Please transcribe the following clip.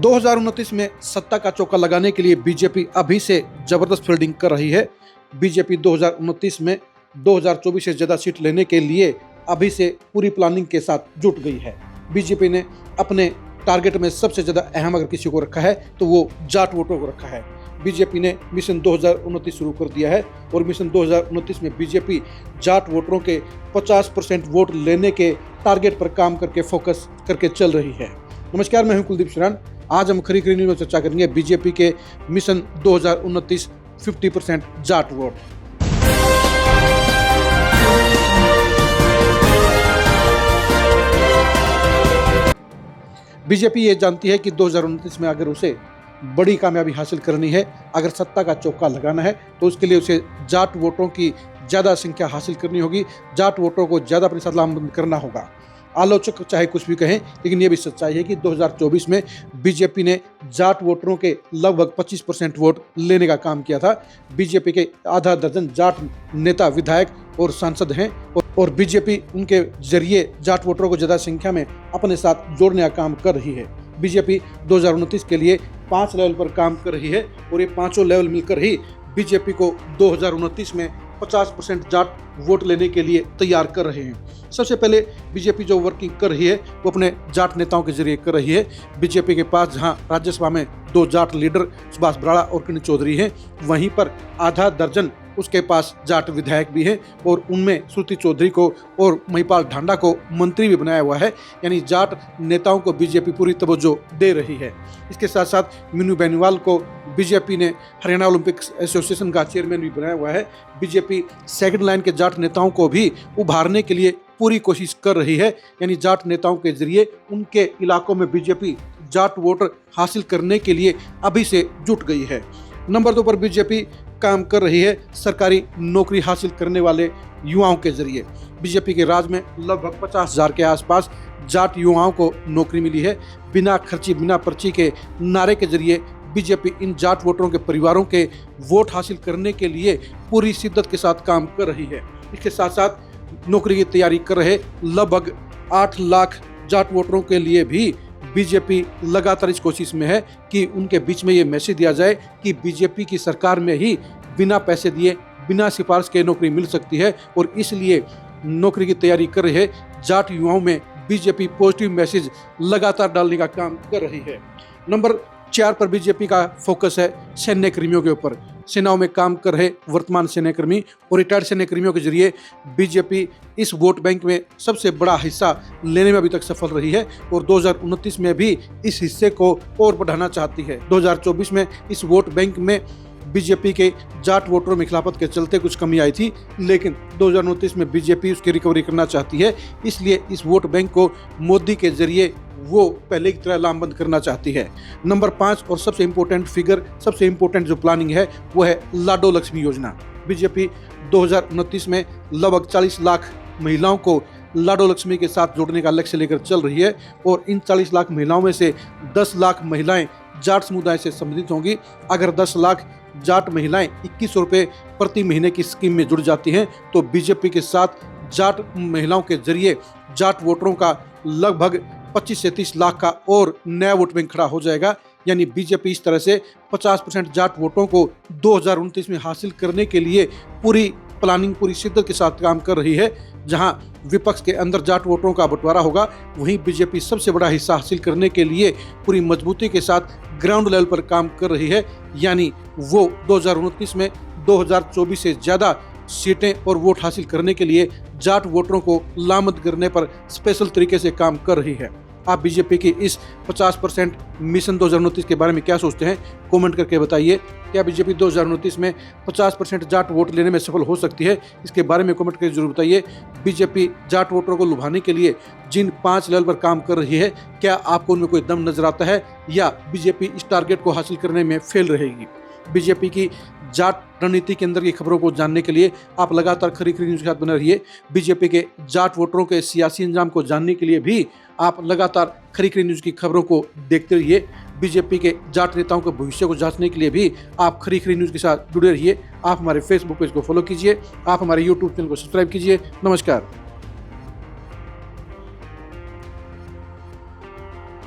2029 में सत्ता का चौका लगाने के लिए बीजेपी अभी से जबरदस्त फील्डिंग कर रही है। बीजेपी 2029 में 2024 से ज्यादा सीट लेने के लिए अभी से पूरी प्लानिंग के साथ जुट गई है। बीजेपी ने अपने टारगेट में सबसे ज्यादा अहम अगर किसी को रखा है तो वो जाट वोटों को रखा है। बीजेपी ने मिशन 2029 शुरू कर दिया है और मिशन 2029 में बीजेपी जाट वोटरों के 50% वोट लेने के टारगेट पर काम करके फोकस करके चल रही है। नमस्कार, मैं हूं कुलदीप शरण। आज हम खरी न्यूज में चर्चा करेंगे बीजेपी के मिशन 2029 50% जाट वोट। बीजेपी ये जानती है कि 2029 में अगर उसे बड़ी कामयाबी हासिल करनी है, अगर सत्ता का चौका लगाना है तो उसके लिए उसे जाट वोटों की ज़्यादा संख्या हासिल करनी होगी, जाट वोटों को ज़्यादा प्रतिशत लाभ करना होगा। आलोचक चाहे कुछ भी कहें, लेकिन ये भी सच्चाई है कि 2024 में बीजेपी ने जाट वोटरों के लगभग 25% वोट लेने का काम किया था। बीजेपी के आधा दर्जन जाट नेता, विधायक और सांसद हैं और बीजेपी उनके जरिए जाट वोटरों को ज़्यादा संख्या में अपने साथ जोड़ने का काम कर रही है। बीजेपी 2029 के लिए 5 लेवल पर काम कर रही है और ये पांचों लेवल मिलकर ही बीजेपी को 2029 में 50% जाट वोट लेने के लिए तैयार कर रहे हैं। सबसे पहले बीजेपी जो वर्किंग कर रही है वो अपने जाट नेताओं के जरिए कर रही है। बीजेपी के पास जहां राज्यसभा में 2 जाट लीडर सुभाष बराड़ा और किरण चौधरी हैं, वहीं पर आधा दर्जन उसके पास जाट विधायक भी हैं और उनमें श्रुति चौधरी को और महिपाल ढांडा को मंत्री भी बनाया हुआ है। यानी जाट नेताओं को बीजेपी पूरी तवज्जो दे रही है। इसके साथ साथ मीनू बेनीवाल को बीजेपी ने हरियाणा ओलंपिक एसोसिएशन का चेयरमैन भी बनाया हुआ है। बीजेपी सेकंड लाइन के जाट नेताओं को भी उभारने के लिए पूरी कोशिश कर रही है। यानी जाट नेताओं के जरिए उनके इलाकों में बीजेपी जाट वोटर हासिल करने के लिए अभी से जुट गई है। नंबर 2 पर बीजेपी काम कर रही है सरकारी नौकरी हासिल करने वाले युवाओं के जरिए। बीजेपी के राज में लगभग 50,000 के आसपास जाट युवाओं को नौकरी मिली है। बिना खर्ची बिना पर्ची के नारे के जरिए बीजेपी इन जाट वोटरों के परिवारों के वोट हासिल करने के लिए पूरी शिद्दत के साथ काम कर रही है। इसके साथ साथ नौकरी की तैयारी कर रहे लगभग 8 लाख जाट वोटरों के लिए भी बीजेपी लगातार इस कोशिश में है कि उनके बीच में ये मैसेज दिया जाए कि बीजेपी की सरकार में ही बिना पैसे दिए, बिना सिफारिश के नौकरी मिल सकती है और इसलिए नौकरी की तैयारी कर रहे जाट युवाओं में बीजेपी पॉजिटिव मैसेज लगातार डालने का काम कर रही है। नंबर 4 पर बीजेपी का फोकस है सैन्य कर्मियों के ऊपर। सेनाओं में काम कर रहे वर्तमान सैन्यकर्मी और रिटायर्ड सैन्यकर्मियों के जरिए बीजेपी इस वोट बैंक में सबसे बड़ा हिस्सा लेने में अभी तक सफल रही है और 2029 में भी इस हिस्से को और बढ़ाना चाहती है। 2024 में इस वोट बैंक में बीजेपी के जाट वोटरों में खिलाफत के चलते कुछ कमी आई थी, लेकिन 2029 में बीजेपी उसकी रिकवरी करना चाहती है। इसलिए इस वोट बैंक को मोदी के जरिए वो पहले की तरह लामबंद करना चाहती है। नंबर 5 और सबसे इम्पोर्टेंट फिगर, सबसे इम्पोर्टेंट जो प्लानिंग है वो है लाडो लक्ष्मी योजना। बीजेपी 2029 में लगभग 40 लाख महिलाओं को लाडो लक्ष्मी के साथ जोड़ने का लक्ष्य लेकर चल रही है और इन 40 लाख महिलाओं में से 10 लाख महिलाएं जाट समुदाय से संबंधित होंगी। अगर 10 लाख जाट महिलाएं 2100 रुपये प्रति महीने की स्कीम में जुड़ जाती हैं तो बीजेपी के साथ जाट महिलाओं के जरिए जाट वोटरों का लगभग 25 से 30 लाख का और नया वोट बैंक खड़ा हो जाएगा। यानी बीजेपी इस तरह से 50% जाट वोटों को 2029 में हासिल करने के लिए पूरी प्लानिंग, पूरी शिद्दत के साथ काम कर रही है। जहां विपक्ष के अंदर जाट वोटरों का बंटवारा होगा, वहीं बीजेपी सबसे बड़ा हिस्सा हासिल करने के लिए पूरी मजबूती के साथ ग्राउंड लेवल पर काम कर रही है। यानी वो 2029 में 2024 से ज़्यादा सीटें और वोट हासिल करने के लिए जाट वोटरों को लामबंद करने पर स्पेशल तरीके से काम कर रही है। आप बीजेपी की इस 50% मिशन 2029 के बारे में क्या सोचते हैं, कमेंट करके बताइए। क्या बीजेपी 2029 में 50% जाट वोट लेने में सफल हो सकती है? इसके बारे में कमेंट करके जरूर बताइए। बीजेपी जाट वोटरों को लुभाने के लिए जिन 5 लेवल पर काम कर रही है, क्या आपको उनमें कोई दम नजर आता है या बीजेपी इस टारगेट को हासिल करने में फेल रहेगी? बीजेपी की जाट रणनीति के अंदर की खबरों को जानने के लिए आप लगातार खरी न्यूज के साथ बने रहिए। बीजेपी के जाट वोटरों के सियासी अंजाम को जानने के लिए भी आप लगातार खरी न्यूज की खबरों को देखते रहिए। बीजेपी के जाट नेताओं के भविष्य को जांचने के लिए भी आप खरी न्यूज के साथ जुड़े रहिए। आप हमारे फेसबुक पेज को फॉलो कीजिए, आप हमारे यूट्यूब चैनल को सब्सक्राइब कीजिए। नमस्कार।